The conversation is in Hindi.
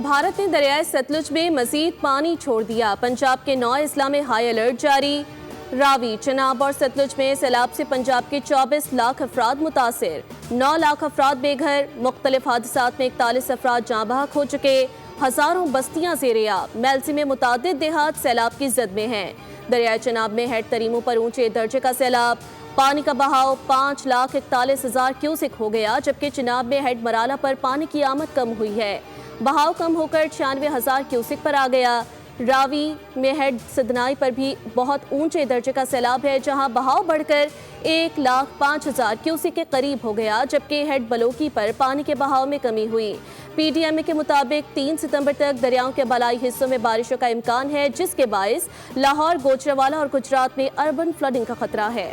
भारत ने दरियाए सतलुज में मजीद पानी छोड़ दिया। पंजाब के 9 अजला में हाई अलर्ट जारी। रावी, चनाब और सतलुज में सैलाब से पंजाब के 24 लाख अफराद मुतासिर, 9 लाख अफराद बेघर। मुख्तलिफ हादसात में 41 अफराद जाँ बहक हो चुके, हजारों बस्तियां ज़ेर-ए-आब। मेलसी में मुतादिद देहात सैलाब की जद में हैं। दरियाए चनाब में हेड तरीमों पर ऊंचे दर्जे का सैलाब, पानी का बहाव 5,41,000 क्यूसिक हो गया, जबकि चिनाब में हेड मराला पर पानी की आमद कम हुई है। बहाव कम होकर 96,000 क्यूसिक पर आ गया। रावी में हेड सदनाई पर भी बहुत ऊंचे दर्जे का सैलाब है, जहां बहाव बढ़कर 1,05,000 क्यूसिक के करीब हो गया, जबकि हेड बलोकी पर पानी के बहाव में कमी हुई। PDMA के मुताबिक 3 सितंबर तक दरियाओं के बलाई हिस्सों में बारिशों का इम्कान है, जिसके बायस लाहौर, गोजरावाला और गुजरात में अर्बन फ्लडिंग का खतरा है।